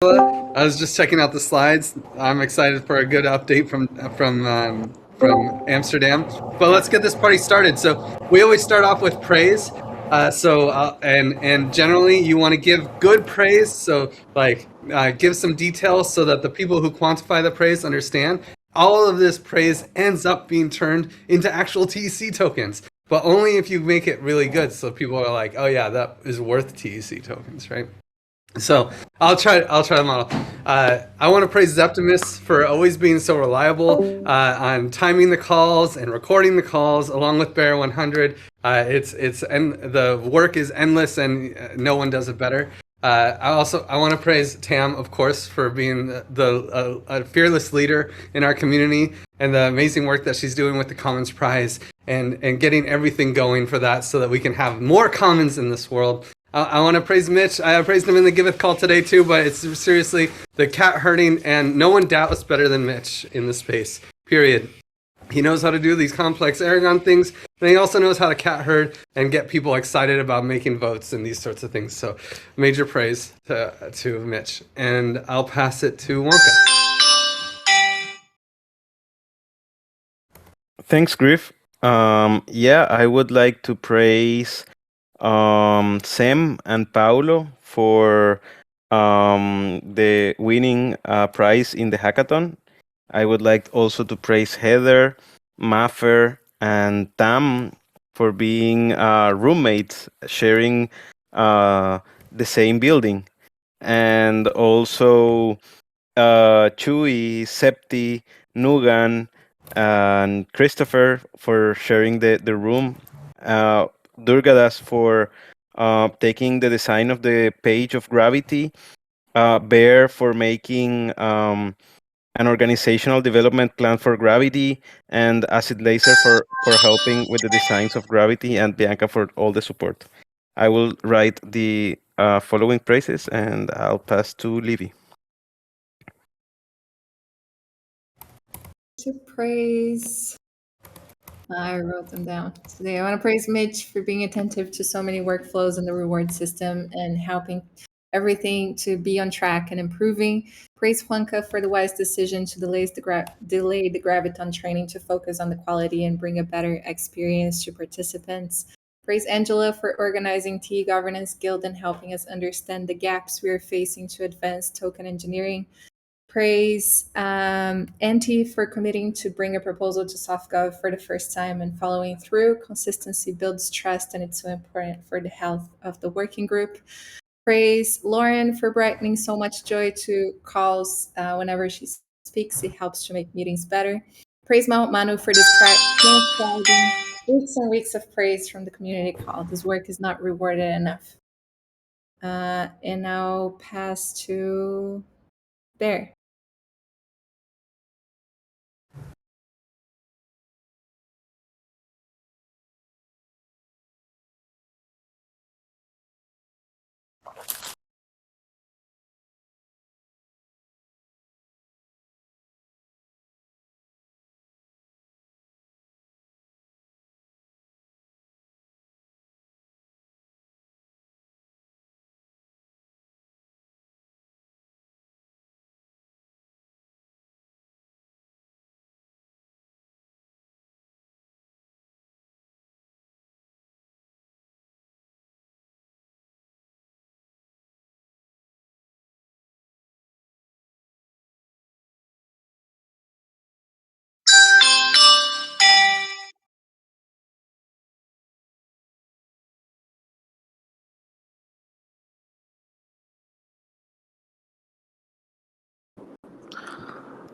Angela. I was just checking out the slides. I'm excited for a good update from Amsterdam. But let's get this party started. So we always start off with praise. And generally you want to give good praise. So give some details so that the people who quantify the praise understand. All of this praise ends up being turned into actual TEC tokens, but only if you make it really good. So people are like, oh yeah, that is worth TEC tokens, right? So I'll try the model. I want to praise Zeptimus for always being so reliable on timing the calls and recording the calls, along with Bear 100. The work is endless, and no one does it better. I want to praise Tam, of course, for being a fearless leader in our community and the amazing work that she's doing with the Commons Prize and getting everything going for that so that we can have more commons in this world. I want to praise Mitch. I praised him in the Giveth call today too, but it's seriously the cat herding, and no one doubts better than Mitch in this space, period. He knows how to do these complex Aragon things, and he also knows how to cat herd and get people excited about making votes and these sorts of things. So major praise to Mitch. And I'll pass it to Wonka. Thanks, Griff. I would like to praise Sam and Paulo for the winning prize in the hackathon. I would like also to praise Heather, Maffer, and Tam for being roommates, sharing the same building. And also Chewy, Septi, Nugan, and Christopher for sharing the room. Durgadas for taking the design of the page of Gravity. Bear for making an organizational development plan for Gravity, and Acid Laser for helping with the designs of Gravity, and Bianca for all the support. I will write the following praises, and I'll pass to Livy. To praise, I wrote them down today. I want to praise Mitch for being attentive to so many workflows in the reward system and helping everything to be on track and improving. Praise Juanca for the wise decision to delay the Graviton training to focus on the quality and bring a better experience to participants. Praise Angela for organizing TE Governance Guild and helping us understand the gaps we are facing to advance token engineering. Praise Antti for committing to bring a proposal to SoftGov for the first time and following through. Consistency builds trust, and it's so important for the health of the working group. Praise Lauren for brightening so much joy to calls whenever she speaks. It helps to make meetings better. Praise Mount Manu for describing weeks and weeks of praise from the community call. This work is not rewarded enough. And now pass to Bear.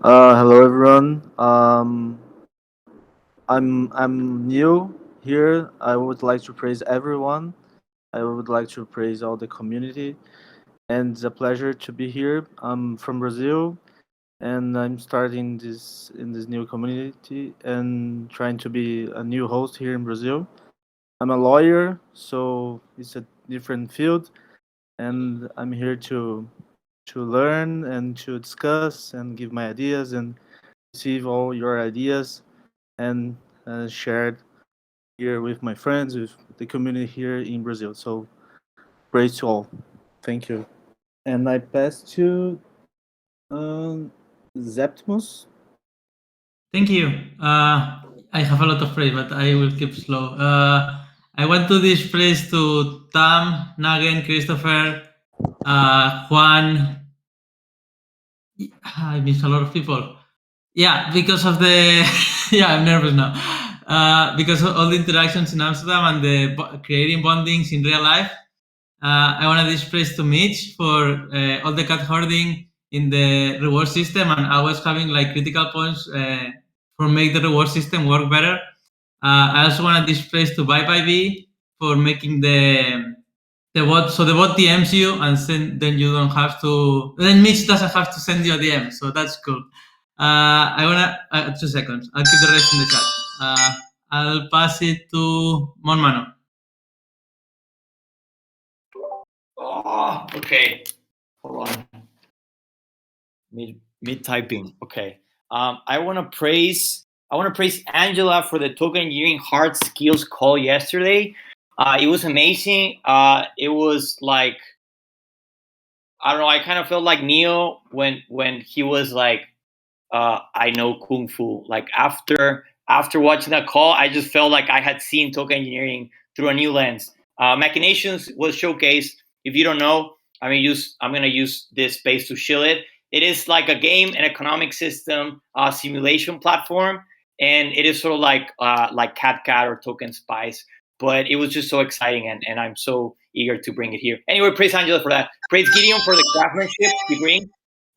Hello everyone. I'm new here. I would like to praise everyone. I would like to praise all the community, and it's a pleasure to be here. I'm from Brazil, and I'm starting this in this new community and trying to be a new host here in Brazil. I'm a lawyer, so it's a different field, and I'm here to learn and to discuss and give my ideas and receive all your ideas and shared here with my friends, with the community here in Brazil. So praise to all. Thank you. And I pass to Zeptimus. Thank you. I have a lot of praise, but I will keep slow. I want to give praise to Tam, Nagen, Christopher, Juan. I miss a lot of people. Yeah, because of the yeah, I'm nervous now. Because of all the interactions in Amsterdam and the creating bondings in real life. I want to give praise to Mitch for all the cat hoarding in the reward system and always having like critical points for make the reward system work better. I also want to give praise to Bye Bye B for making the bot, so the bot DMs you and then you don't have to, then Mitch doesn't have to send you a DM, so that's cool. I wanna 2 seconds. I'll keep the rest in the chat. I'll pass it to Monmano. Oh, okay. Hold on. Mid typing. Okay. I want to praise Angela for the token engineering hard skills call yesterday. It was amazing. It was like, I don't know. I kind of felt like Neo when he was like, I know Kung Fu. Like after watching that call, I just felt like I had seen token engineering through a new lens. Machinations was showcased. If you don't know, I'm gonna use this space to shill it. It is like a game and economic system simulation platform, and it is sort of like CatCat or Token Spice. But it was just so exciting, and I'm so eager to bring it here. Anyway, praise Angela for that. Praise Gideon for the craftsmanship he brings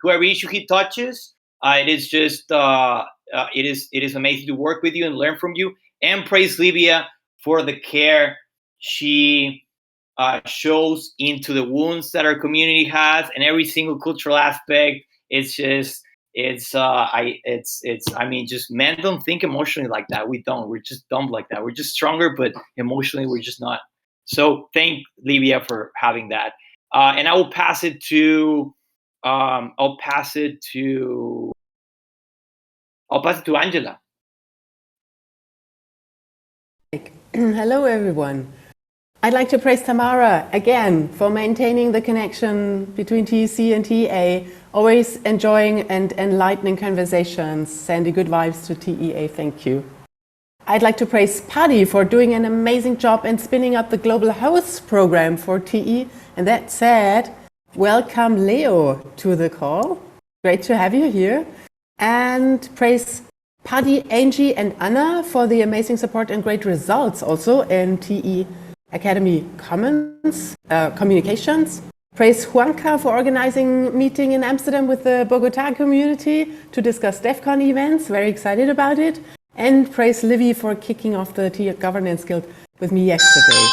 to every issue he touches. It is just it is amazing to work with you and learn from you. And praise Livia for the care she shows into the wounds that our community has and every single cultural aspect. It's just I mean, just men don't think emotionally like that. We don't. We're just dumb like that. We're just stronger, but emotionally we're just not. So thank Livia for having that. And I will pass it to Angela. Hello, everyone. I'd like to praise Tamara again for maintaining the connection between TEC and TEA, always enjoying and enlightening conversations, sending good vibes to TEA. Thank you. I'd like to praise Paddy for doing an amazing job in spinning up the Global Hosts program for TE. And that said, welcome Leo to the call. Great to have you here. And praise Paddy, Angie, and Anna for the amazing support and great results also in TE Academy Communications. Praise Juanca for organizing a meeting in Amsterdam with the Bogota community to discuss DEF CON events. Very excited about it. And praise Livy for kicking off the TE Governance Guild with me yesterday.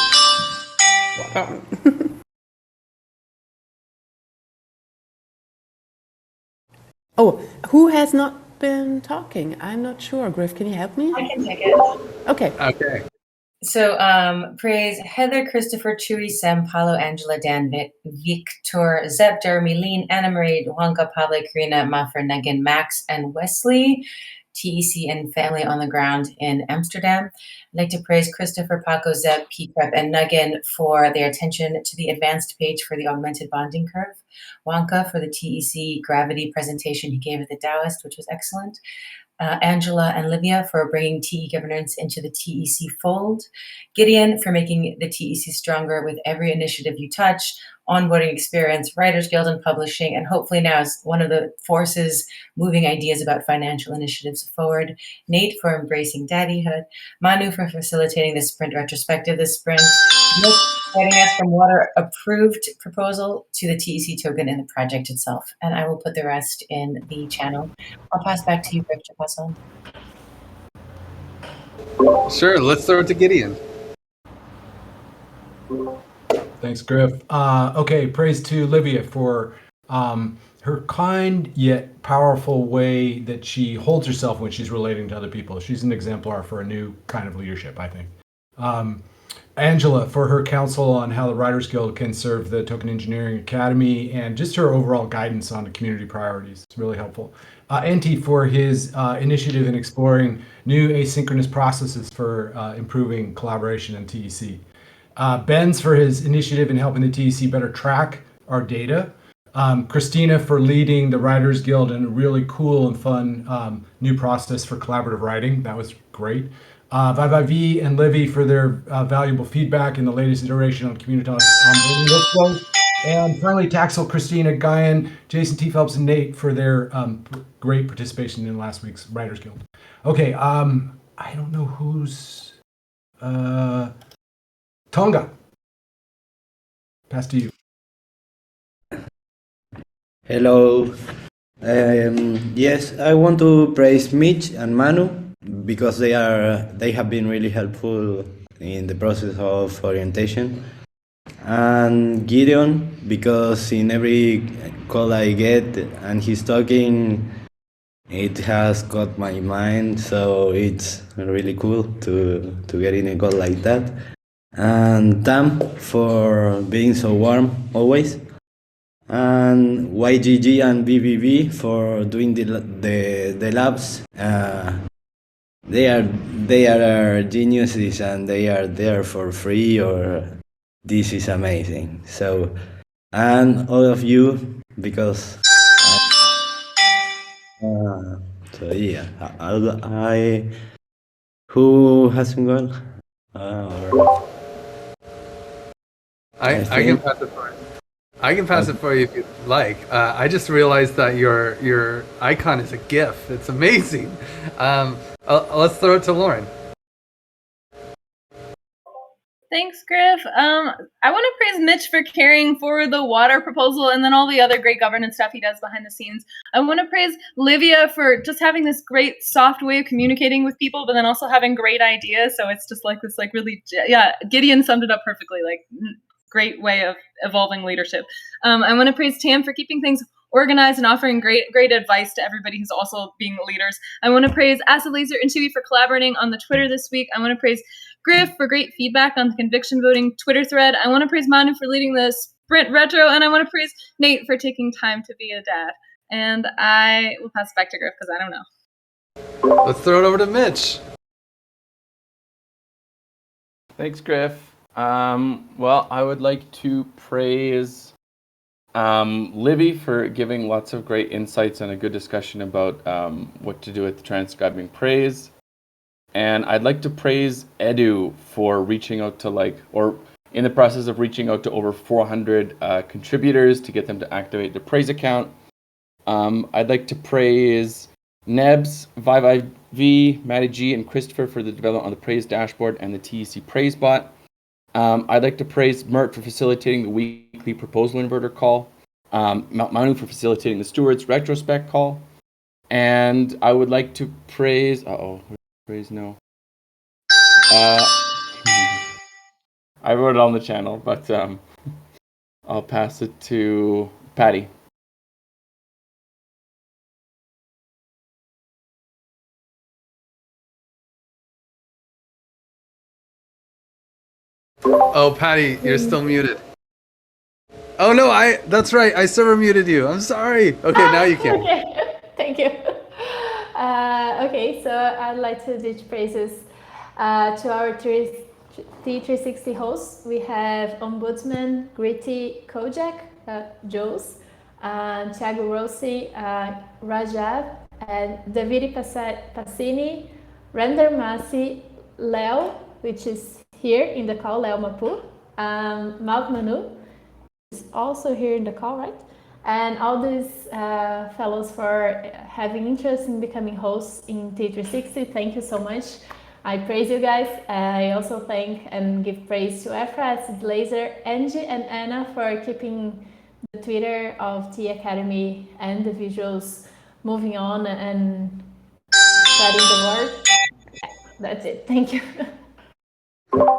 Oh, who has not been talking? I'm not sure. Griff, can you help me? I can take it. Okay. Okay. So praise Heather, Christopher, Chewy, Sam, Paulo, Angela, Dan, Victor, Zep, Jeremy, Lean, Anna Marie, Juanca, Pablo, Karina, Mafra, Negan, Max, and Wesley, TEC and family on the ground in Amsterdam. I'd like to praise Christopher, Paco, Zep, P-Prep, and Nuggin for their attention to the advanced page for the augmented bonding curve. Juanca for the TEC gravity presentation he gave at the Taoist, which was excellent. Angela and Livia for bringing TE governance into the TEC fold. Gideon for making the TEC stronger with every initiative you touch, onboarding experience, Writers Guild and publishing, and hopefully now is one of the forces moving ideas about financial initiatives forward. Nate for embracing daddyhood. Manu for facilitating the sprint retrospective this sprint. Nick guiding us from water approved proposal to the TEC token in the project itself. And I will put the rest in the channel. I'll pass back to you, Griff, to pass on. Sure, let's throw it to Gideon. Thanks, Griff. Okay, praise to Livia for her kind yet powerful way that she holds herself when she's relating to other people. She's an exemplar for a new kind of leadership, I think. Angela for her counsel on how the Writers Guild can serve the Token Engineering Academy and just her overall guidance on the community priorities. It's really helpful. Enti for his initiative in exploring new asynchronous processes for improving collaboration in TEC. Ben's for his initiative in helping the TEC better track our data Christina for leading the Writers Guild in a really cool and fun new process for collaborative writing. That was great. Vivi and Livy for their valuable feedback in the latest iteration on Communitas workflow. And finally, Taxel, Christina, Guyan, Jason T. Phelps, and Nate for their great participation in last week's Writers Guild. Okay, I don't know who's... Tonga. Pass to you. Hello. Yes, I want to praise Mitch and Manu because they have been really helpful in the process of orientation, and Gideon because in every call I get and he's talking, it has got my mind, so it's really cool to get in a call like that. And Tam for being so warm always. And YGG and BBB for doing the labs. They are geniuses and they are there for free, or this is amazing. So, and all of you, because so yeah, I who hasn't gone? I can pass it for you. I can pass it for you if you'd like. I just realized that your icon is a GIF. It's amazing. Let's throw it to Lauren. Thanks, Griff. I want to praise Mitch for carrying forward the water proposal and then all the other great governance stuff he does behind the scenes. I want to praise Livia for just having this great soft way of communicating with people, but then also having great ideas. So it's just like this, like really, yeah, Gideon summed it up perfectly. Like great way of evolving leadership. I want to praise Tam for keeping things organized and offering great advice to everybody who's also being leaders. I want to praise Acid Laser and Chewy for collaborating on the Twitter this week. I want to praise Griff for great feedback on the conviction voting Twitter thread. I want to praise Manu for leading the Sprint Retro, and I want to praise Nate for taking time to be a dad. And I will pass it back to Griff because I don't know. Let's throw it over to Mitch. Thanks, Griff. Well, I would like to praise Livy for giving lots of great insights and a good discussion about what to do with transcribing praise. And I'd like to praise Edu for reaching out to or in the process of reaching out to over 400 contributors to get them to activate the praise account. I'd like to praise Nebs, Vivi, Matty G, and Christopher for the development on the praise dashboard and the TEC praise bot. I'd like to praise Mert for facilitating the weekly proposal inverter call, Manu for facilitating the Stewards retrospect call, and I would like to praise, no. I wrote it on the channel, but I'll pass it to Patty. Oh, Patty, you're still muted. Oh no, that's right. I server muted you. I'm sorry. Okay, now you can. Okay, thank you. Okay, so I'd like to ditch praises to our T360 hosts. We have Ombudsman, Gritty, Kojak, Jules, Thiago Rossi, Rajab, and Davide Passini, Render Masi, Leo, which is here in the call, Leo Mapu, Malk Manu is also here in the call, right? And all these fellows for having interest in becoming hosts in T360. Thank you so much. I praise you guys. I also thank and give praise to Efra, Laser, Angie, and Anna for keeping the Twitter of T Academy and the visuals moving on and spreading the word. That's it. Thank you.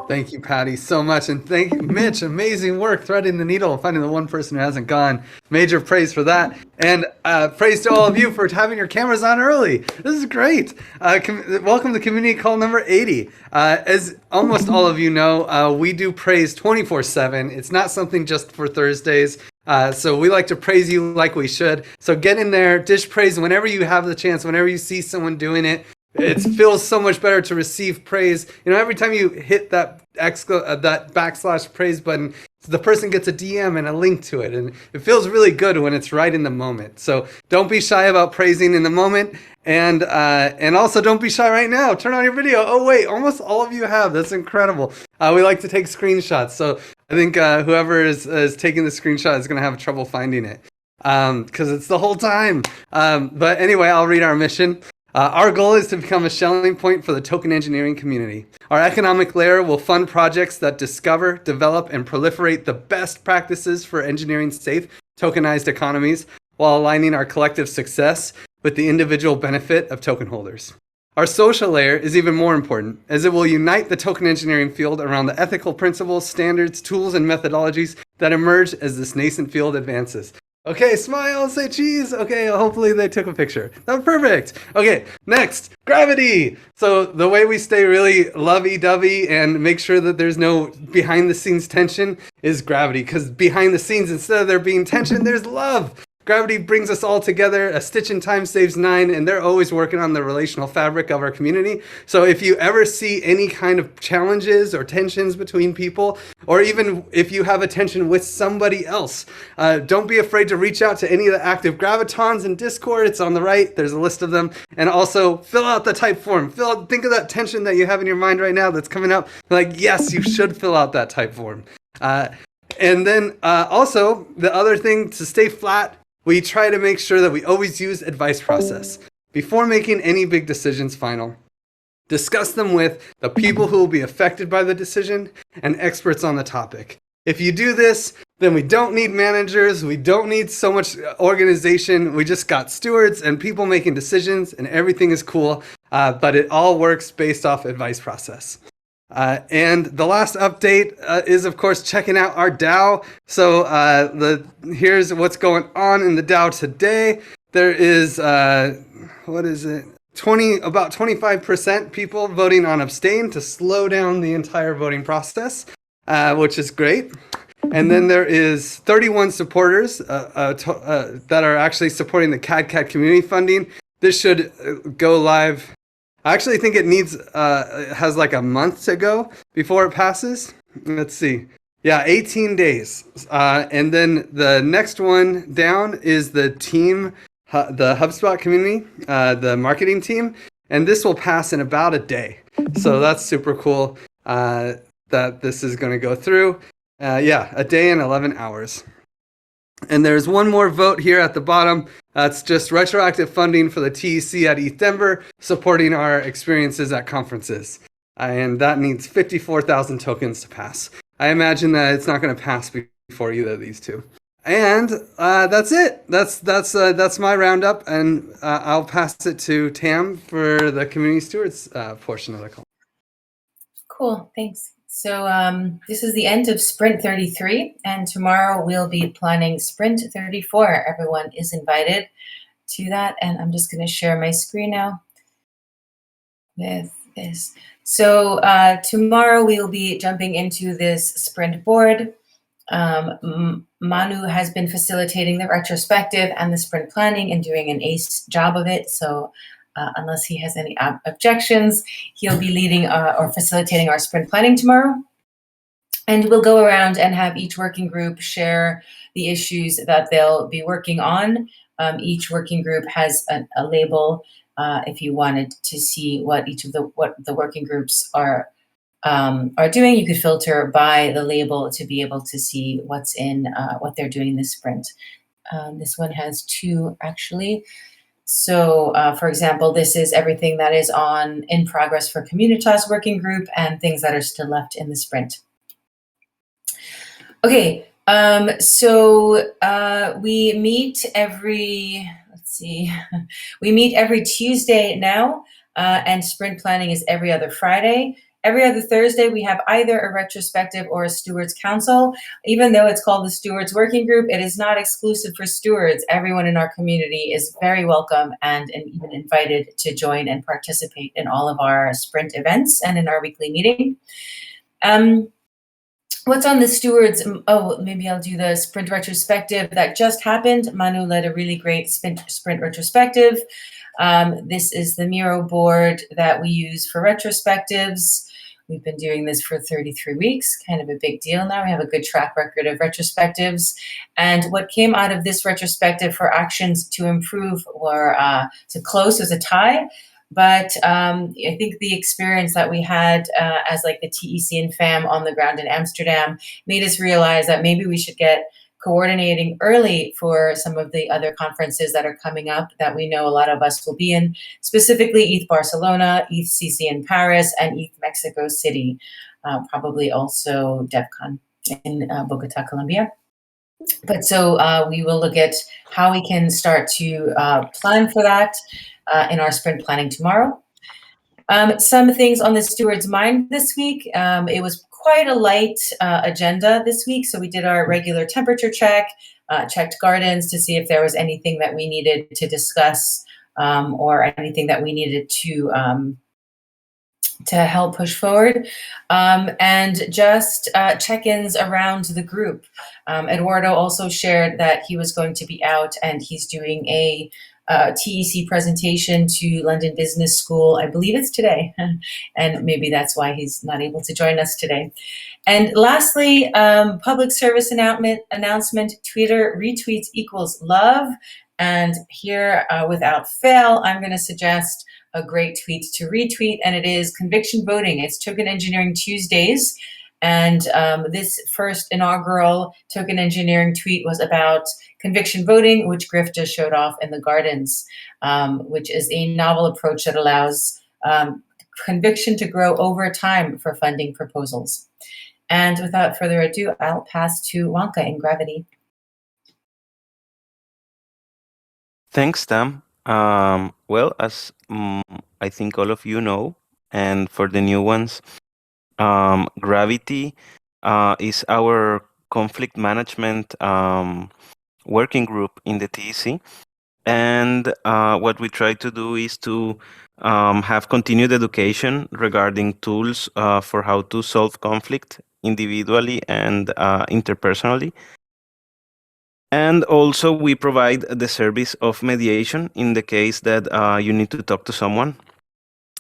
Thank you, Patty, so much. And thank you, Mitch. Amazing work threading the needle and finding the one person who hasn't gone. Major praise for that. And praise to all of you for having your cameras on early. This is great. Welcome to Community Call number 80. As almost all of you know, we do praise 24/7. It's not something just for Thursdays. So we like to praise you like we should. So get in there, dish praise whenever you have the chance, whenever you see someone doing it. it feels so much better to receive praise. You know, every time you hit that that backslash praise button, the person gets a DM and a link to it, and it feels really good when it's right in the moment. So don't be shy about praising in the moment, and also don't be shy right now. Turn on your video. Oh wait, almost all of you have. That's incredible. We like to take screenshots, so I think whoever is taking the screenshot is going to have trouble finding it because it's the whole time. But anyway, I'll read our mission. Our goal is to become a Schelling point for the token engineering community. Our economic layer will fund projects that discover, develop, and proliferate the best practices for engineering safe, tokenized economies while aligning our collective success with the individual benefit of token holders. Our social layer is even more important, as it will unite the token engineering field around the ethical principles, standards, tools, and methodologies that emerge as this nascent field advances. Okay, smile, say cheese. Okay, hopefully they took a picture. That was perfect. Okay, next, gravity. So the way we stay really lovey-dovey and make sure that there's no behind-the-scenes tension is gravity, because behind the scenes, instead of there being tension, there's love. Gravity brings us all together. A stitch in time saves 9, and they're always working on the relational fabric of our community. So if you ever see any kind of challenges or tensions between people, or even if you have a tension with somebody else, don't be afraid to reach out to any of the active gravitons in Discord. It's on the right. There's a list of them. And also fill out the type form. Think of that tension that you have in your mind right now that's coming up. Like, yes, you should fill out that type form. And then also the other thing, to stay flat, we try to make sure that we always use advice process. Before making any big decisions final, discuss them with the people who will be affected by the decision and experts on the topic. If you do this, then we don't need managers, we don't need so much organization, we just got stewards and people making decisions and everything is cool, but it all works based off advice process. And the last update is, of course, checking out our DAO. So here's what's going on in the DAO today. There is, about 25% people voting on abstain to slow down the entire voting process, which is great. And then there is 31 supporters that are actually supporting the CAD community funding. This should go live. I actually think it has like a month to go before it passes. Let's see. Yeah, 18 days. And then the next one down is the team, the HubSpot community, the marketing team. And this will pass in about a day. So that's super cool that this is going to go through. Yeah, a day and 11 hours. And there's one more vote here at the bottom. It's just retroactive funding for the TEC at ETH Denver, supporting our experiences at conferences. And that needs 54,000 tokens to pass. I imagine that it's not going to pass before either of these two. And that's it. That's my roundup. And I'll pass it to Tam for the Community Stewards portion of the call. Cool, thanks. So this is the end of Sprint 33, and tomorrow we'll be planning Sprint 34. Everyone is invited to that, and I'm just going to share my screen now with this. So tomorrow we'll be jumping into this sprint board. Manu has been facilitating the retrospective and the sprint planning and doing an ace job of it. So unless he has any objections, he'll be leading or facilitating our sprint planning tomorrow. And we'll go around and have each working group share the issues that they'll be working on. Each working group has a label. If you wanted to see what each of the working groups are doing, you could filter by the label to be able to see what's in what they're doing in this sprint. This one has 2 actually. So, for example, this is everything that is in progress for Communitas working group and things that are still left in the sprint. Okay, so we meet every, we meet every Tuesday now, and sprint planning is every other Friday. Every other Thursday, we have either a retrospective or a Stewards Council. Even though it's called the Stewards Working Group, it is not exclusive for stewards. Everyone in our community is very welcome and even invited to join and participate in all of our sprint events and in our weekly meeting. What's on the Stewards? Oh, maybe I'll do the sprint retrospective that just happened. Manu led a really great sprint retrospective. This is the Miro board that we use for retrospectives. We've been doing this for 33 weeks, kind of a big deal now. We have a good track record of retrospectives. And what came out of this retrospective for actions to improve were to close as a tie. But I think the experience that we had as like the TEC and FAM on the ground in Amsterdam made us realize that maybe we should get coordinating early for some of the other conferences that are coming up that we know a lot of us will be in, specifically ETH Barcelona, ETH CC in Paris, and ETH Mexico City, probably also DevCon in Bogota, Colombia. But so we will look at how we can start to plan for that in our sprint planning tomorrow. Some things on the Stewards' mind this week. It was quite a light agenda this week. So we did our regular temperature check, checked gardens to see if there was anything that we needed to discuss or anything that we needed to help push forward, and just check-ins around the group. Eduardo also shared that he was going to be out and he's doing a TEC presentation to London Business School. I believe it's today, and maybe that's why he's not able to join us today. And lastly, public service announcement, Twitter retweets equals love. And here, without fail, I'm going to suggest a great tweet to retweet, and it is conviction voting. It's Token Engineering Tuesdays. And this first inaugural token engineering tweet was about conviction voting, which Griff just showed off in the gardens, which is a novel approach that allows conviction to grow over time for funding proposals. And without further ado, I'll pass to Wonka in Gravity. Thanks, Tam. Well, as I think all of you know, and for the new ones, Gravity is our conflict management working group in the TEC. And what we try to do is to have continued education regarding tools for how to solve conflict individually and interpersonally. And also we provide the service of mediation in the case that you need to talk to someone.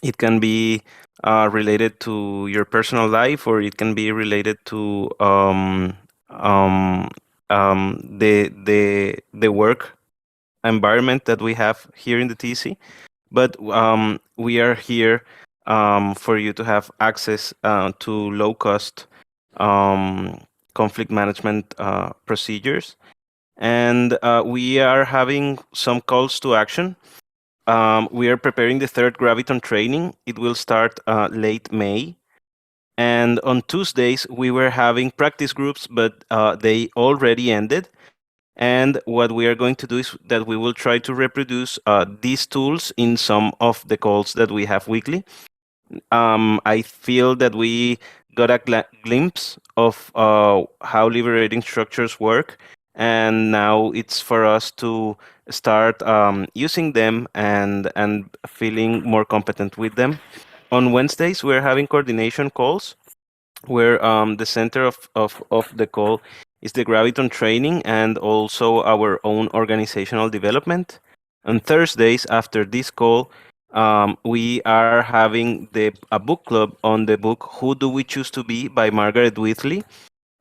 It can be related to your personal life, or it can be related to the work environment that we have here in the TEC. But we are here for you to have access to low-cost conflict management procedures. And we are having some calls to action. We are preparing the third Graviton training. It will start late May. And on Tuesdays, we were having practice groups, but they already ended. And what we are going to do is that we will try to reproduce these tools in some of the calls that we have weekly. I feel that we got a glimpse of how liberating structures work. And now it's for us to start using them and feeling more competent with them. On Wednesdays, we're having coordination calls where the center of the call is the Graviton training and also our own organizational development. On Thursdays, after this call, we are having a book club on the book Who Do We Choose to Be by Margaret Whitley.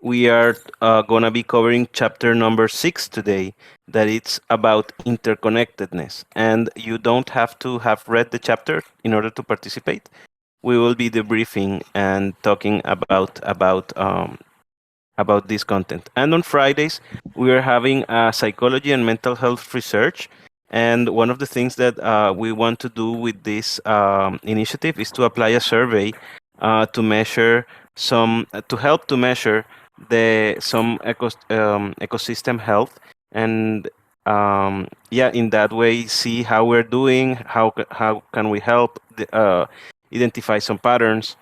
We are going to be covering chapter number 6 today, that it's about interconnectedness. And you don't have to have read the chapter in order to participate. We will be debriefing and talking about this content. And on Fridays, we are having psychology and mental health research. And one of the things that we want to do with this initiative is to apply a survey to measure to help to measure some ecosystem health, and in that way see how we're doing, how can we help identify some patterns.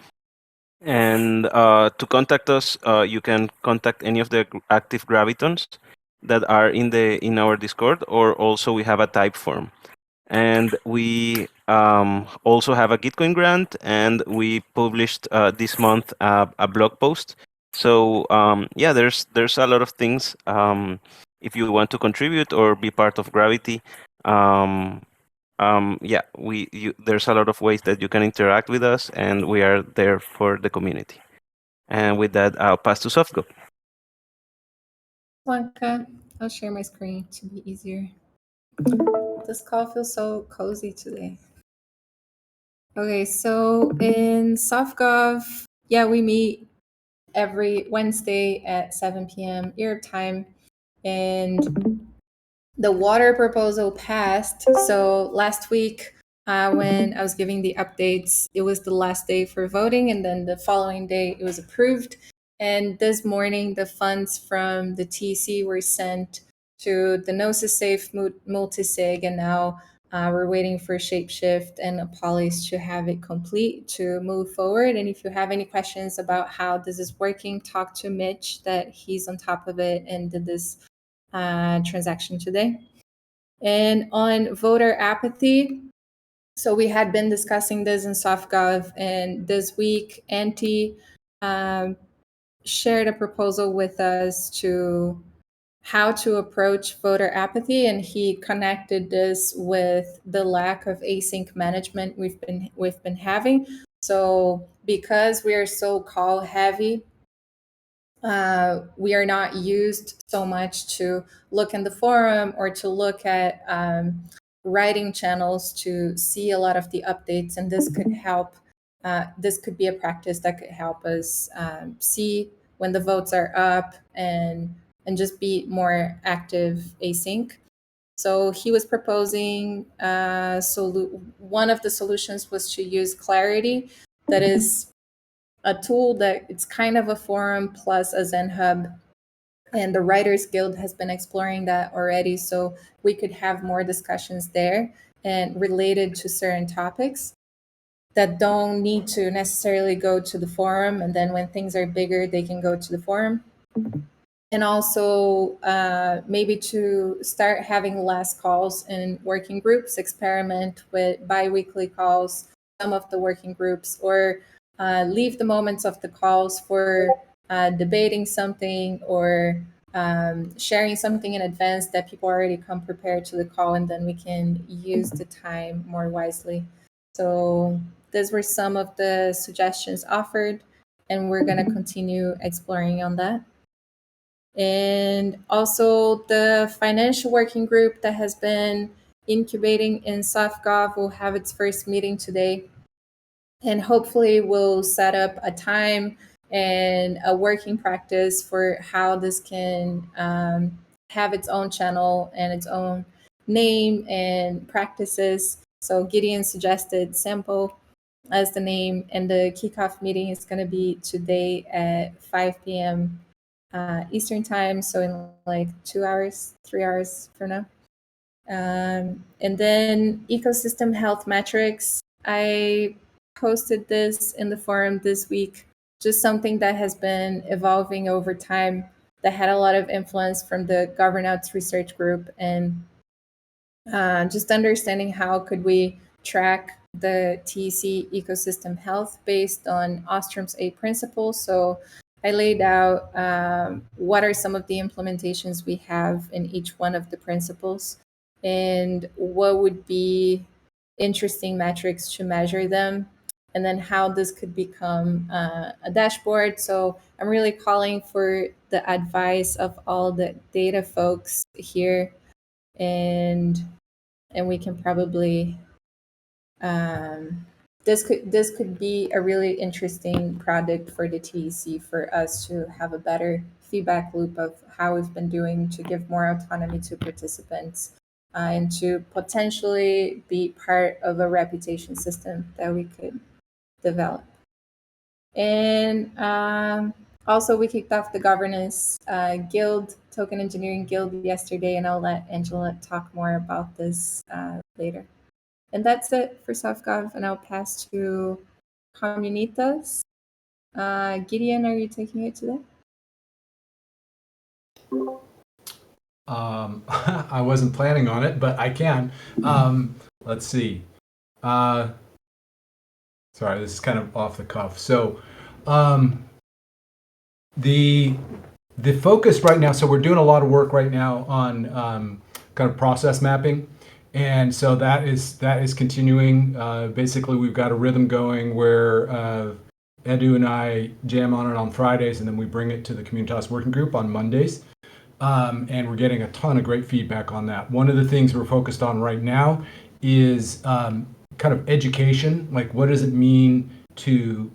And to contact us, you can contact any of the active Gravitons that are in our Discord, or also we have a type form. And we also have a Gitcoin grant, and we published this month a blog post So yeah, there's a lot of things. If you want to contribute or be part of Gravity, yeah, there's a lot of ways that you can interact with us, and we are there for the community. And with that, I'll pass to Softgo. Blanca, I'll share my screen to be easier. This call feels so cozy today. Okay, so in SoftGov, yeah, we meet every Wednesday at 7 p.m. Europe time, and the water proposal passed. So last week, when I was giving the updates, it was the last day for voting, and then the following day it was approved. And this morning, the funds from the TEC were sent to the Gnosis Safe multisig, and now we're waiting for Shapeshift and Apolis to have it complete to move forward. And if you have any questions about how this is working, talk to Mitch, that he's on top of it and did this transaction today. And on voter apathy, so we had been discussing this in SoftGov, and this week, Antti shared a proposal with us to how to approach voter apathy, and he connected this with the lack of async management we've been having. So because we are so call heavy, we are not used so much to look in the forum or to look at writing channels to see a lot of the updates, and this could help. This could be a practice that could help us see when the votes are up and just be more active async. So he was proposing one of the solutions was to use Clarity, that is a tool that it's kind of a forum plus a Zen hub, and the Writers Guild has been exploring that already, so we could have more discussions there and related to certain topics that don't need to necessarily go to the forum, and then when things are bigger they can go to the forum. And also maybe to start having less calls in working groups, experiment with bi-weekly calls, some of the working groups, or leave the moments of the calls for debating something or sharing something in advance that people already come prepared to the call, and then we can use the time more wisely. So these were some of the suggestions offered, and we're going to continue exploring on that. And also the financial working group that has been incubating in SoftGov will have its first meeting today, and hopefully we'll set up a time and a working practice for how this can have its own channel and its own name and practices. So Gideon suggested Sample as the name, and the kickoff meeting is going to be today at 5 p.m. Eastern time, so in like 2 hours, 3 hours from now. And then ecosystem health metrics. I posted this in the forum this week, just something that has been evolving over time that had a lot of influence from the Governance Research Group, and just understanding how could we track the TEC ecosystem health based on Ostrom's 8 principles. So I laid out what are some of the implementations we have in each one of the principles, and what would be interesting metrics to measure them, and then how this could become a dashboard. So I'm really calling for the advice of all the data folks here, and we can probably this could be a really interesting product for the TEC, for us to have a better feedback loop of how we've been doing to give more autonomy to participants, and to potentially be part of a reputation system that we could develop. And also we kicked off the governance guild, token engineering guild, yesterday, and I'll let Angela talk more about this later. And that's it for SoftGov, and I'll pass to Communitas. Gideon, are you taking it today? I wasn't planning on it, but I can. Let's see. Sorry, this is kind of off the cuff. So the focus right now, so we're doing a lot of work right now on kind of process mapping. And so that is continuing. Basically, we've got a rhythm going where Edu and I jam on it on Fridays, and then we bring it to the Communitas working group on Mondays. And we're getting a ton of great feedback on that. One of the things we're focused on right now is kind of education. Like, what does it mean to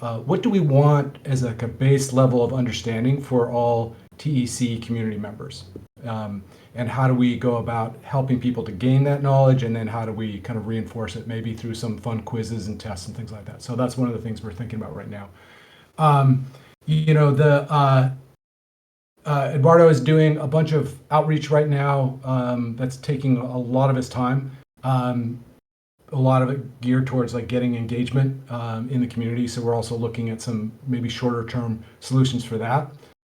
what do we want as a base level of understanding for all TEC community members? And how do we go about helping people to gain that knowledge? And then how do we kind of reinforce it, maybe through some fun quizzes and tests and things like that? So that's one of the things we're thinking about right now. Eduardo is doing a bunch of outreach right now that's taking a lot of his time. A lot of it geared towards like getting engagement in the community. So we're also looking at some maybe shorter term solutions for that,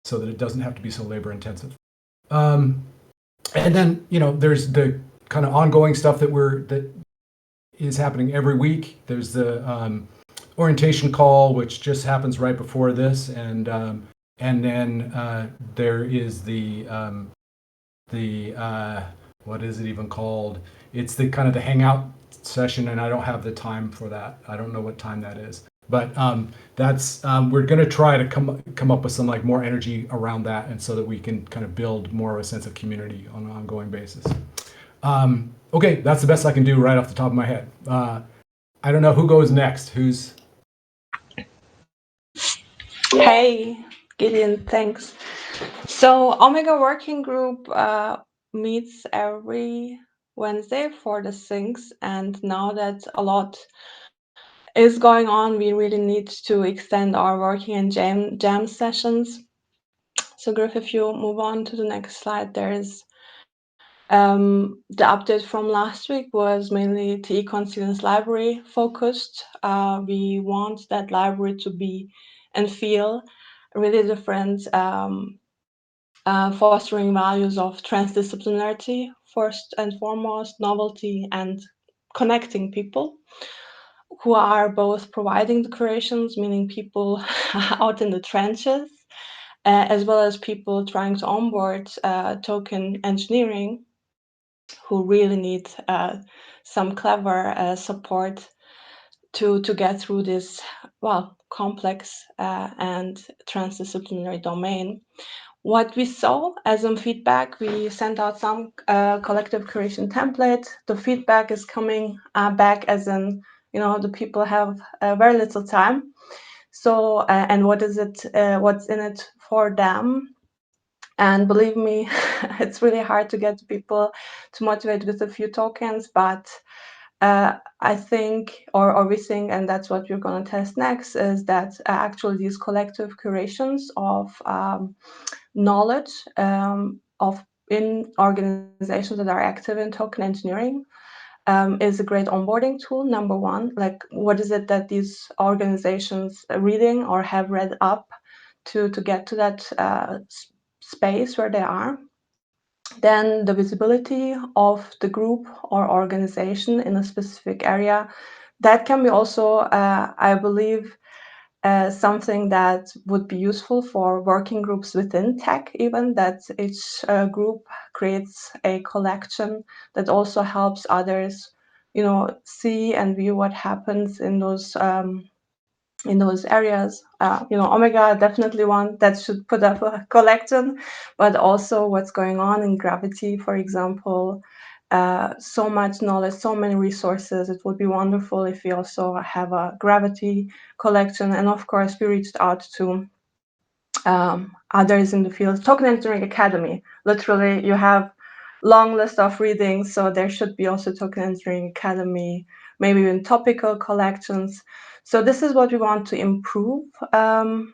so that it doesn't have to be so labor intensive. And then there's the kind of ongoing stuff that is happening every week. There's the orientation call, which just happens right before this, and then there is the what is it even called? It's the kind of the hangout session, and I don't have the time for that. I don't know what time that is, but that's we're going to try to come up with some like more energy around that, and so that we can kind of build more of a sense of community on an ongoing basis. Okay, that's the best I can do right off the top of my head. I don't know who goes next. Who's? Hey, Gideon, thanks. So Omega Working Group meets every Wednesday for the syncs, and now that a lot is going on, we really need to extend our working and jam sessions. So Griff, if you move on to the next slide, there's the update from last week was mainly TE Students Library focused. We want that library to be and feel really different, fostering values of transdisciplinarity, first and foremost, novelty, and connecting people who are both providing the creations, meaning people out in the trenches, as well as people trying to onboard token engineering, who really need some clever support to get through this, complex and transdisciplinary domain. What we saw as some feedback, we sent out some collective creation template. The feedback is coming back as in, the people have very little time. So, and what is it, what's in it for them? And believe me, it's really hard to get people to motivate with a few tokens, but I think, or we think, and that's what we're going to test next, is that actually these collective curations of knowledge of in organizations that are active in token engineering is a great onboarding tool. Number one, like what is it that these organizations are reading or have read up to get to that space where they are. Then the visibility of the group or organization in a specific area. That can be also, I believe, something that would be useful for working groups within tech, even that each group creates a collection that also helps others, see and view what happens in those areas. Omega definitely one that should put up a collection, but also what's going on in Gravity, for example. So much knowledge, so many resources. It would be wonderful if we also have a Gravity collection. And of course, we reached out to others in the field. Token Engineering Academy. Literally, you have long list of readings, so there should be also Token Engineering Academy, maybe even topical collections. So this is what we want to improve, the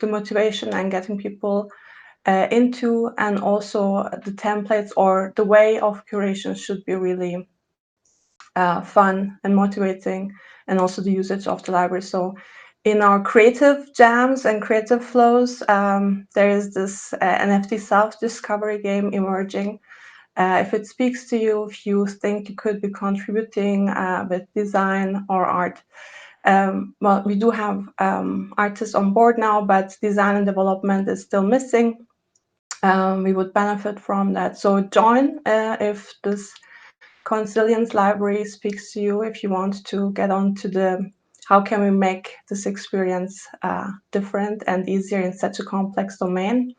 motivation and getting people into, and also the templates or the way of curation should be really fun and motivating, and also the usage of the library. So in our creative jams and creative flows, there is this NFT self-discovery game emerging. If it speaks to you, if you think you could be contributing with design or art, well, we do have artists on board now, but design and development is still missing. We would benefit from that. So join if this Consilience library speaks to you, if you want to get onto the how can we make this experience different and easier in such a complex domain.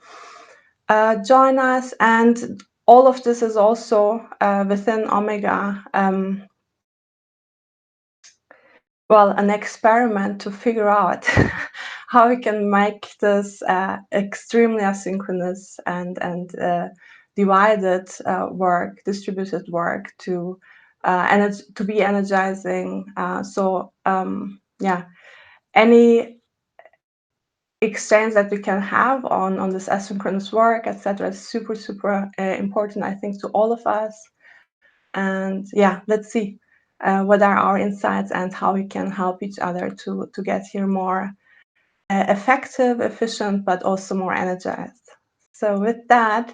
Join us, and all of this is also within Omega. Well, an experiment to figure out how we can make this extremely asynchronous and divided work, distributed work to be energizing. Any exchange that we can have on this asynchronous work, etc., is super important, I think, to all of us. And yeah, let's see what are our insights and how we can help each other to get here more effective, efficient, but also more energized. So with that,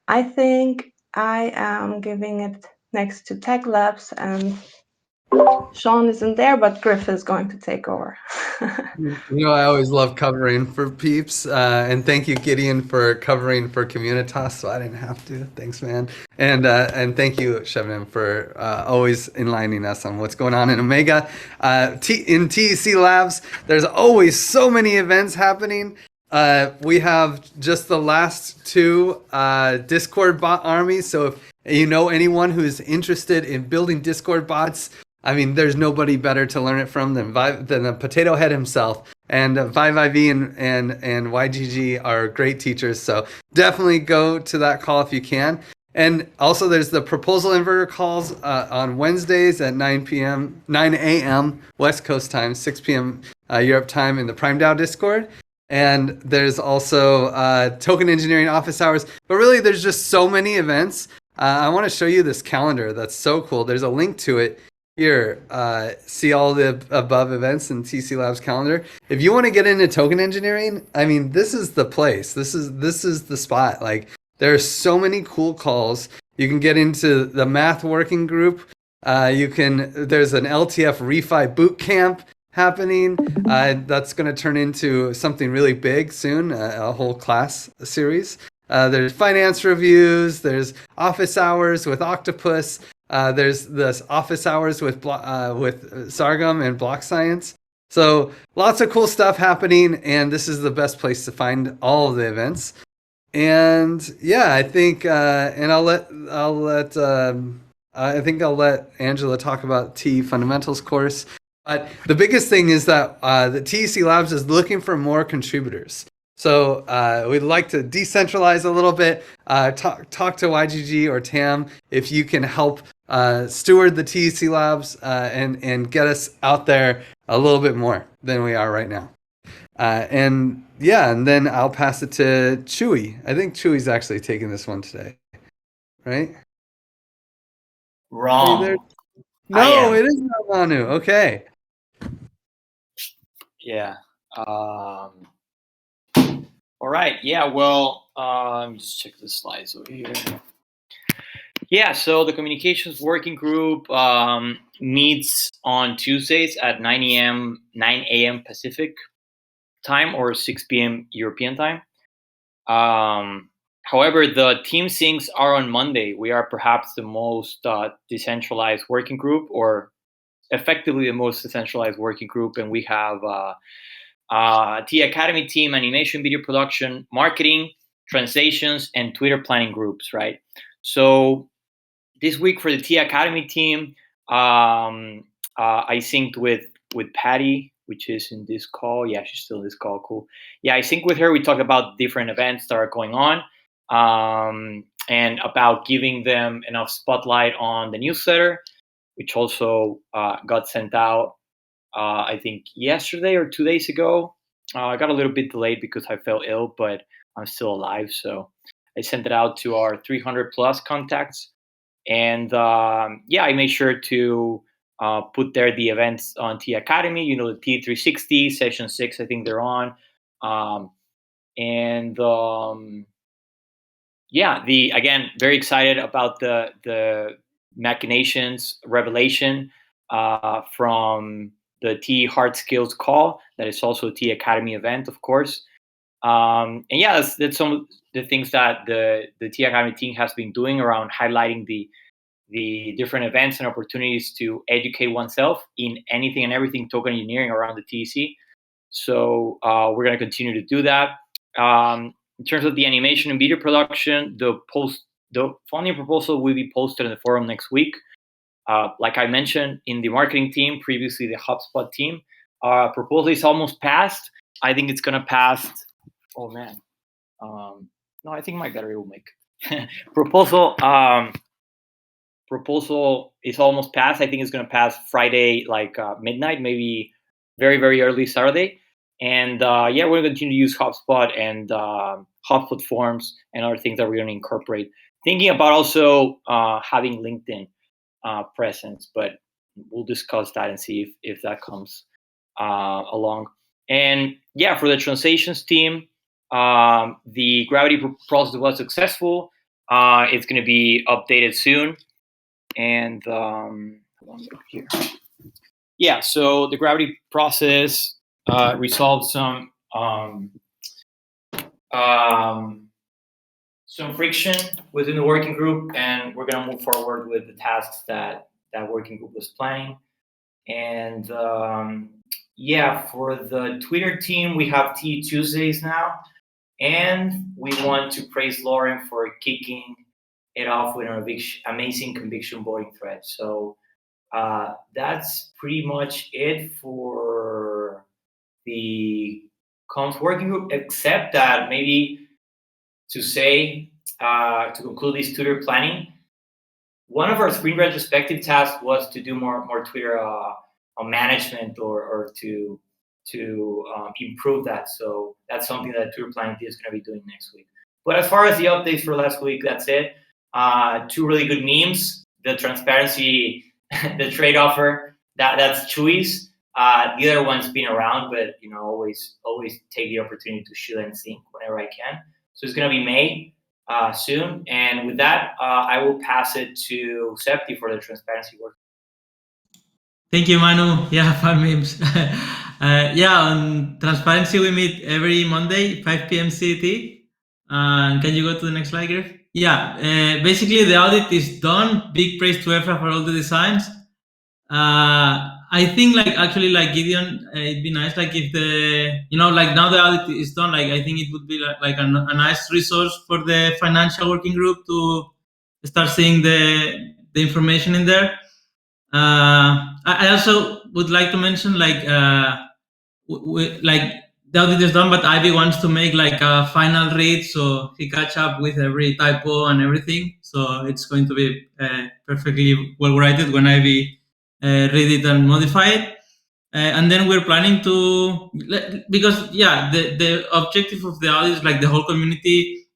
I think I am giving it next to TEC Labs, and Sean isn't there, but Griff is going to take over. I always love covering for peeps, and thank you, Gideon, for covering for Communitas, so I didn't have to. Thanks, man. And thank you, Shebnem, for always enlightening us on what's going on in Omega. In TEC Labs, there's always so many events happening. We have just the last 2 Discord bot armies, so if you know anyone who's interested in building Discord bots, I mean, there's nobody better to learn it from than the Potato Head himself. And ViViV and YGG are great teachers, so definitely go to that call if you can. And also, there's the proposal inverter calls on Wednesdays at 9 a.m. West Coast time, 6 p.m. Europe time in the Prime DAO Discord. And there's also token engineering office hours. But really, there's just so many events. I want to show you this calendar that's so cool. There's a link to it. Here, see all the above events in TEC Labs calendar. If you want to get into token engineering, I mean, this is the place. This is the spot. Like, there are so many cool calls. You can get into the math working group. There's an LTF refi boot camp happening. That's going to turn into something really big soon, a whole class series. There's finance reviews. There's office hours with Octopus. There's this office hours with Sargum and Block Science. So lots of cool stuff happening, and this is the best place to find all of the events. And yeah, I think, and I think I'll let Angela talk about TE Fundamentals course. But the biggest thing is that the TEC Labs is looking for more contributors. So we'd like to decentralize a little bit, talk to YGG or TAM if you can help steward the TEC Labs and get us out there a little bit more than we are right now. And then I'll pass it to Chewy. I think Chewy's actually taking this one today, right? Wrong. No, it is not Manu. Okay. Yeah. All right. Yeah. Well, just check the slides over here. Yeah. So the communications working group meets on Tuesdays at 9 a.m. Pacific time or 6 p.m. European time. However, the team syncs are on Monday. We are perhaps the most decentralized working group, or effectively the most decentralized working group, and we have TE Academy team, animation, video production, marketing, translations, and Twitter planning groups, right? So this week for the TE Academy team, I synced with Patty, which is in this call. Yeah, she's still in this call. Cool. Yeah, I synced with her. We talked about different events that are going on and about giving them enough spotlight on the newsletter, which also got sent out, I think, yesterday or 2 days ago. I got a little bit delayed because I fell ill, but I'm still alive. So I sent it out to our 300 plus contacts. And I made sure to put there the events on TE Academy, the T360, session 6, I think they're on. Again, very excited about the machinations revelation from the TE Hard Skills Call. That is also a TE Academy event, of course. And yeah, that's some of the things that the TE Academy team has been doing around highlighting the different events and opportunities to educate oneself in anything and everything token engineering around the TEC. So we're going to continue to do that. In terms of the animation and video production, the funding proposal will be posted in the forum next week. Like I mentioned, in the marketing team, previously the HubSpot team, proposal is almost passed. I think it's going to pass. Oh man. No, I think my battery will make proposal is almost passed. I think it's going to pass Friday, like midnight, maybe very, very early Saturday. And yeah, we're going to continue to use HubSpot and HubSpot forms and other things that we're going to incorporate. Thinking about also having LinkedIn presence, but we'll discuss that and see if that comes along. And yeah, for the translations team, the Gravity process was successful. It's going to be updated soon. And here. Yeah, so the Gravity process resolved some friction within the working group, and we're going to move forward with the tasks that working group was planning. And yeah, for the Twitter team, we have TE Tuesdays now, and we want to praise Lauren for kicking it off with an amazing conviction voting thread. So that's pretty much it for the comms working group, except that maybe to say, to conclude this Twitter planning, one of our spring retrospective tasks was to do more Twitter management or to improve that. So that's something that Twitter planning is going to be doing next week. But as far as the updates for last week, that's it. 2 really good memes. The transparency, the trade offer, that's Chewy's. The other one's been around, but always take the opportunity to shoot and think whenever I can. So it's going to be May soon. And with that, I will pass it to Septi for the transparency work. Thank you, Manu. Yeah, fun memes. Yeah, on transparency, we meet every Monday, 5 p.m. CET. Can you go to the next slide, Griff? Yeah, basically the audit is done. Big praise to Efra for all the designs. I think actually Gideon, it'd be nice if now the audit is done. I think it would be like a nice resource for the financial working group to start seeing the information in there. I also would like to mention the audit is done, but Ivy wants to make a final read, so he catch up with every typo and everything. So it's going to be perfectly well written when Ivy read it and modify it. And then we're planning to, because the objective of the audit is the whole community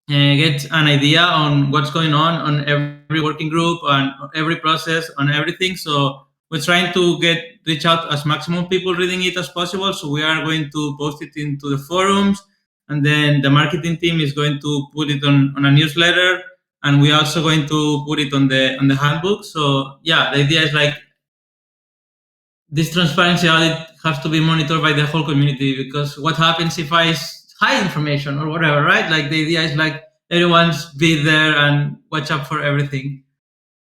gets an idea on what's going on every working group, on every process, on everything. So we're trying to reach out as maximum people reading it as possible. So we are going to post it into the forums, and then the marketing team is going to put it on a newsletter, and we're also going to put it on the handbook. So yeah, the idea is this transparency audit has to be monitored by the whole community, because what happens if I hide information or whatever, right? The idea is everyone's be there and watch out for everything.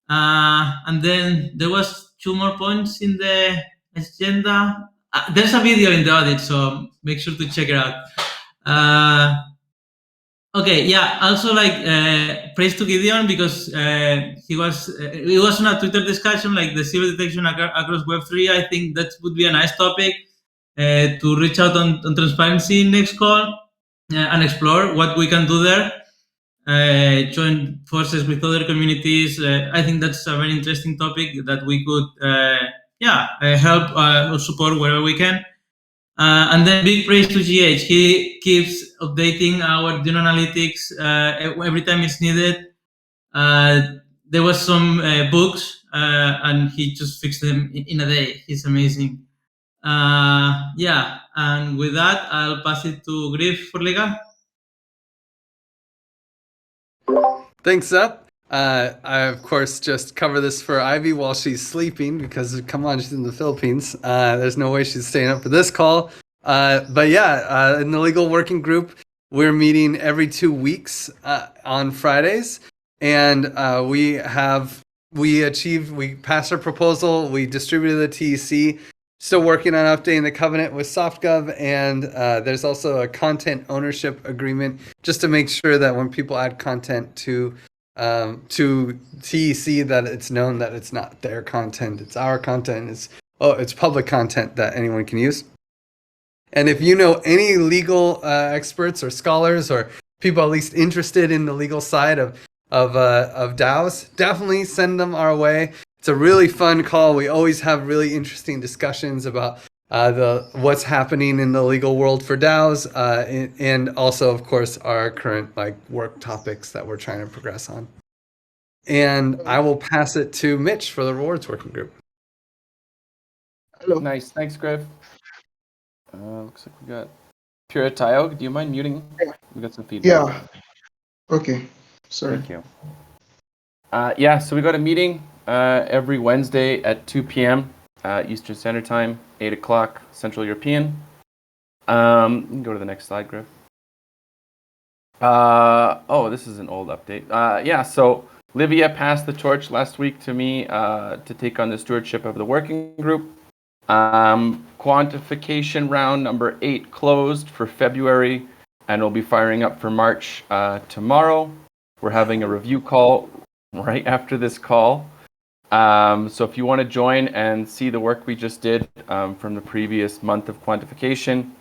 And then there was 2 more points in the agenda. There's a video in the audit, so make sure to check it out. Okay, yeah. Also, praise to Gideon, because it was on a Twitter discussion, the zero detection across Web3. I think that would be a nice topic to reach out on transparency next call and explore what we can do there. Join forces with other communities. I think that's a very interesting topic that we could, help or support wherever we can. And then big praise to GH. He keeps updating our Dune Analytics every time it's needed. There was some bugs, and he just fixed them in a day. He's amazing. And with that, I'll pass it to Griff for legal. Thanks, Seth. I, of course, just cover this for Ivy while she's sleeping because, come on, she's in the Philippines. There's no way she's staying up for this call. But yeah, in the legal working group, we're meeting every 2 weeks on Fridays. And we passed our proposal, we distributed the TEC, still working on updating the covenant with SoftGov, and there's also a content ownership agreement just to make sure that when people add content to TEC, that it's known that it's not their content, it's our content, it's public content that anyone can use. And if you know any legal experts or scholars or people at least interested in the legal side of DAOs, definitely send them our way. It's a really fun call. We always have really interesting discussions about what's happening in the legal world for DAOs, and also, of course, our current work topics that we're trying to progress on. And I will pass it to Mitch for the rewards working group. Hello. Nice. Thanks, Griff. Looks like we got Puritayo. Do you mind muting? We got some feedback. Yeah. Okay. Sorry. Thank you. So we got a meeting every Wednesday at 2 p.m. Eastern Standard Time, 8 o'clock Central European. You can go to the next slide, Griff. This is an old update. So Livia passed the torch last week to me to take on the stewardship of the working group. Quantification round number 8 closed for February, and we'll be firing up for March tomorrow. We're having a review call right after this call. So if you want to join and see the work we just did from the previous month of quantification,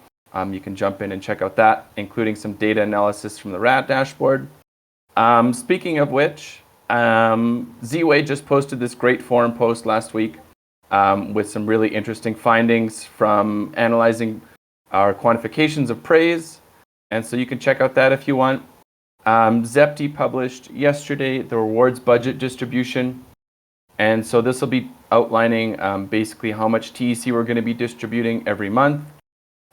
you can jump in and check out that, including some data analysis from the RAD dashboard. Speaking of which, Z-Way just posted this great forum post last week with some really interesting findings from analyzing our quantifications of praise. And so you can check out that if you want. Zepti published yesterday the rewards budget distribution. And so this will be outlining basically how much TEC we're going to be distributing every month,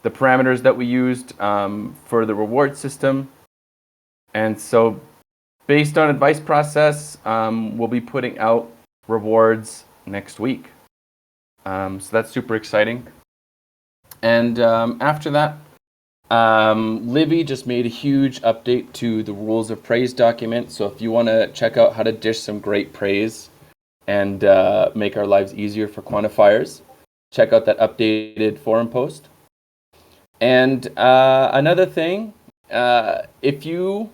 the parameters that we used for the reward system. And so based on advice process, we'll be putting out rewards next week. So that's super exciting. And after that, Livy just made a huge update to the rules of praise document. So if you want to check out how to dish some great praise and make our lives easier for quantifiers, check out that updated forum post. And another thing, if you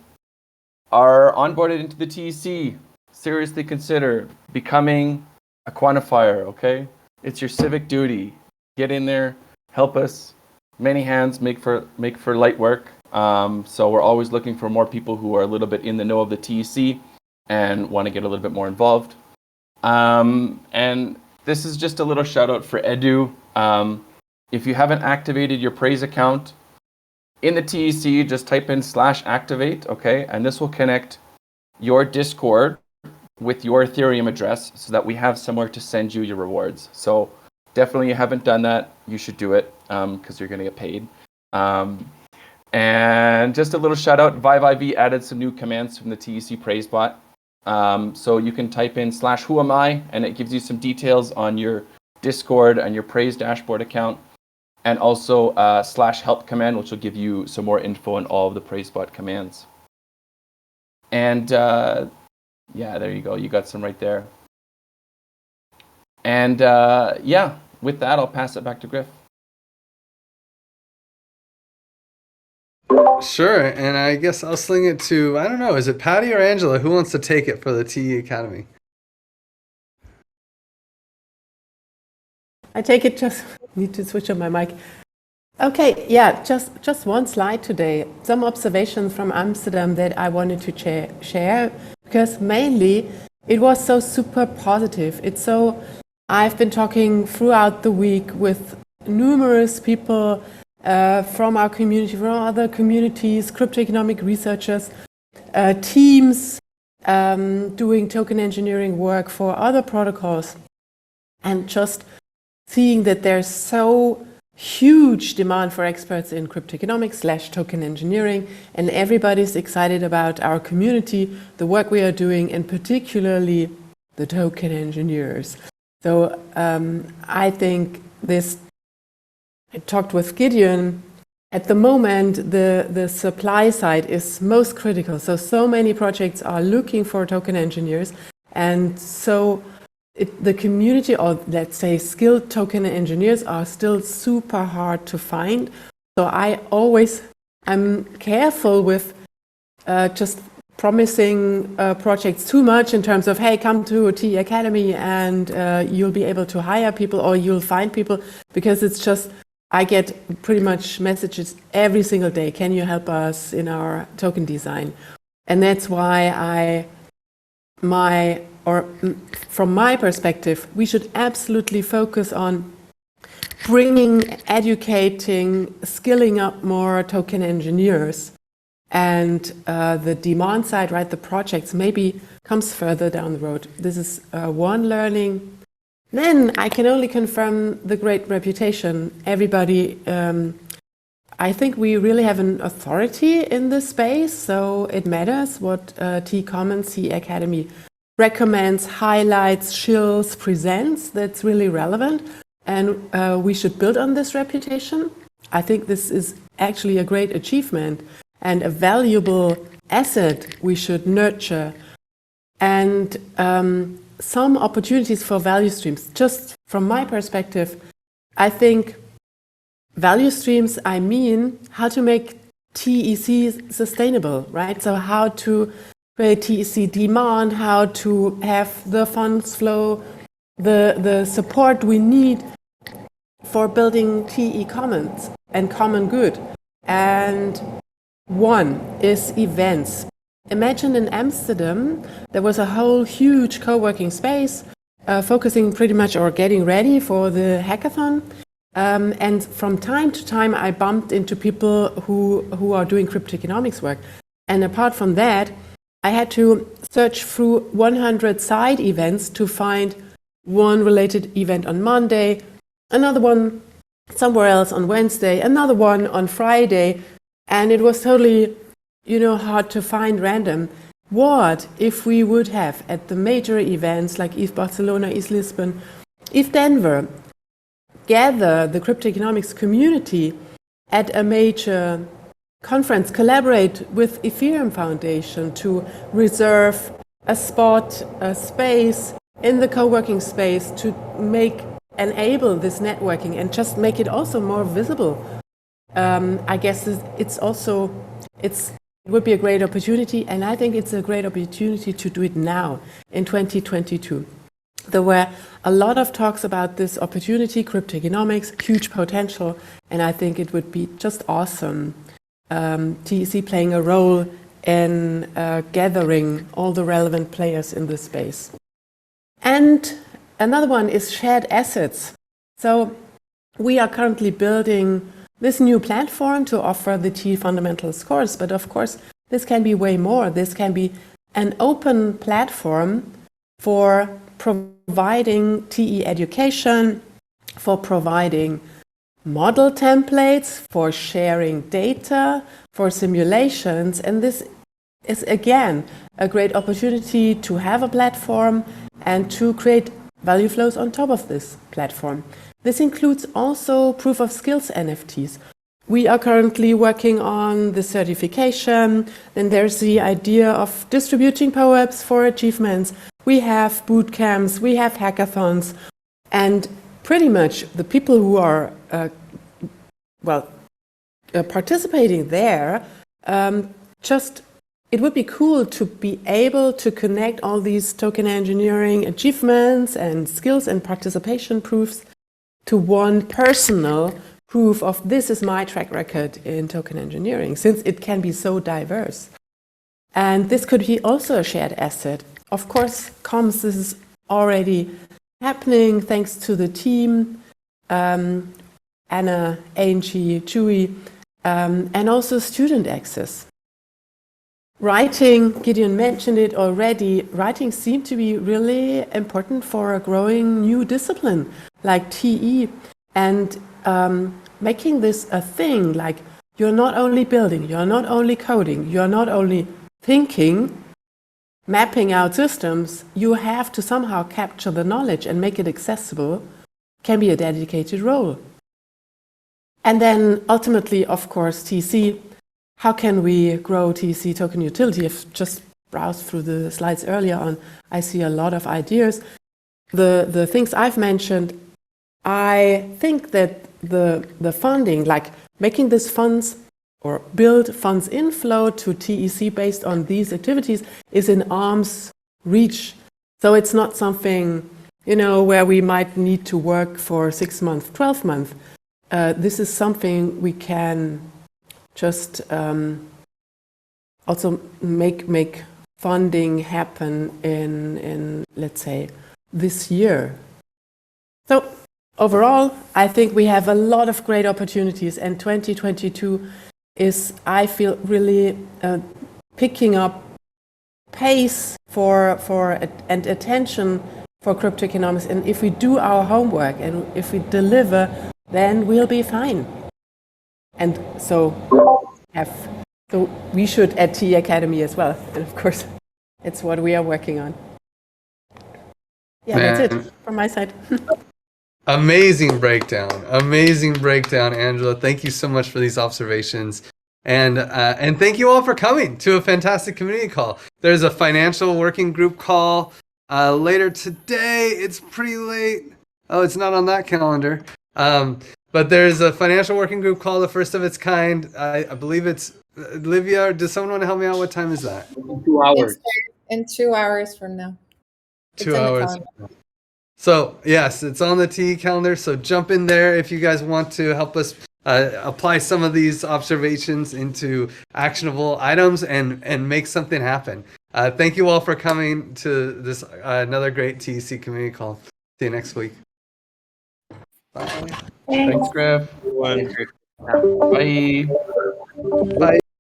are onboarded into the TEC, seriously consider becoming a quantifier, okay? It's your civic duty. Get in there, help us. Many hands make for light work. So we're always looking for more people who are a little bit in the know of the TEC and want to get a little bit more involved. And this is just a little shout out for Edu. If you haven't activated your praise account in the TEC, just type in /activate, okay? And this will connect your Discord with your Ethereum address so that we have somewhere to send you your rewards. So definitely you haven't done that, you should do it because you're going to get paid. And just a little shout out, ViveIV added some new commands from the TEC praise bot. So you can type in /whoami and it gives you some details on your Discord and your praise dashboard account. And also /help command, which will give you some more info on all of the praise bot commands. And yeah, there you go. You got some right there. And yeah, with that, I'll pass it back to Griff. Sure, and I guess I'll sling it to, I don't know, is it Patty or Angela? Who wants to take it for the TE Academy? I take it, just need to switch on my mic. Okay, yeah, just one slide today. Some observations from Amsterdam that I wanted to share, because mainly it was so super positive. I've been talking throughout the week with numerous people from our community, from other communities, cryptoeconomic researchers, teams doing token engineering work for other protocols, and just seeing that there's so huge demand for experts in cryptoeconomics / token engineering, and everybody's excited about our community, the work we are doing, and particularly the token engineers. So I think this, I talked with Gideon, at the moment the supply side is most critical. So many projects are looking for token engineers, and so the community, or let's say skilled token engineers, are still super hard to find. So I'm careful with just promising projects too much in terms of, hey, come to a TE Academy and you'll be able to hire people or you'll find people, because it's just, I get pretty much messages every single day, can you help us in our token design? And that's why from my perspective, we should absolutely focus on bringing, educating, skilling up more token engineers. And the demand side, right, the projects maybe comes further down the road. This is one learning. Then I can only confirm the great reputation. Everybody, I think we really have an authority in this space, so it matters what TE Commons, TE Academy recommends, highlights, shills, presents. That's really relevant, and we should build on this reputation. I think this is actually a great achievement and a valuable asset we should nurture. And some opportunities for value streams. Just from my perspective, I think value streams, I mean how to make TEC sustainable, right? So how to create TEC demand, how to have the funds flow, the support we need for building TE Commons and common good. And one is events. Imagine in Amsterdam, there was a whole huge co-working space focusing pretty much or getting ready for the hackathon. And from time to time, I bumped into people who are doing cryptoeconomics work. And apart from that, I had to search through 100 side events to find one related event on Monday, another one somewhere else on Wednesday, another one on Friday. And it was totally, hard to find random. What if we would have at the major events like ETH Barcelona, ETH Lisbon, ETH Denver, gather the cryptoeconomics community at a major conference, collaborate with Ethereum Foundation to reserve a spot, a space in the co-working space to enable this networking and just make it also more visible. I guess it would be a great opportunity, and I think it's a great opportunity to do it now in 2022. There were a lot of talks about this opportunity, cryptoeconomics, huge potential, and I think it would be just awesome. TEC playing a role in gathering all the relevant players in this space. And another one is shared assets. So we are currently building this new platform to offer the TE fundamentals course, but of course this can be way more. This can be an open platform for providing TE education, for providing model templates, for sharing data, for simulations, and this is again a great opportunity to have a platform and to create value flows on top of this platform. This includes also proof of skills NFTs. We are currently working on the certification. Then there's the idea of distributing POAPs for achievements. We have boot camps, we have hackathons, and pretty much the people who are participating there, it would be cool to be able to connect all these token engineering achievements and skills and participation proofs to one personal proof of this is my track record in token engineering, since it can be so diverse. And this could be also a shared asset. Of course, comms, this is already happening thanks to the team, Anna, Angie, Chewy, and also student access. Writing, Gideon mentioned it already, writing seemed to be really important for a growing new discipline like TE. And making this a thing, like you're not only building, you're not only coding, you're not only thinking, mapping out systems, you have to somehow capture the knowledge and make it accessible, can be a dedicated role. And then ultimately, of course, TC, how can we grow TC token utility? I've just browsed through the slides earlier on. I see a lot of ideas. The things I've mentioned, I think that the funding, like making this funds or build funds inflow to TEC based on these activities is in arm's reach. So it's not something, where we might need to work for 6 months, 12 months. This is something we can just also make funding happen in, let's say, this year. So overall, I think we have a lot of great opportunities, and 2022 is, I feel, really picking up pace and attention for crypto economics. And if we do our homework and if we deliver, then we'll be fine. And so we should at TE Academy as well. And of course, it's what we are working on. Yeah, that's it from my side. Amazing breakdown, Angela. Thank you so much for these observations. And thank you all for coming to a fantastic community call. There's a financial working group call later today. It's pretty late. Oh, it's not on that calendar. But there's a financial working group call, the first of its kind. I believe it's Livia. Does someone want to help me out? What time is that? 2 hours. In 2 hours from now. 2 hours. So yes, it's on the TE calendar. So jump in there if you guys want to help us apply some of these observations into actionable items and make something happen. Thank you all for coming to this another great TEC community call. See you next week. Bye. Thanks, Griff. Bye. Bye. Bye.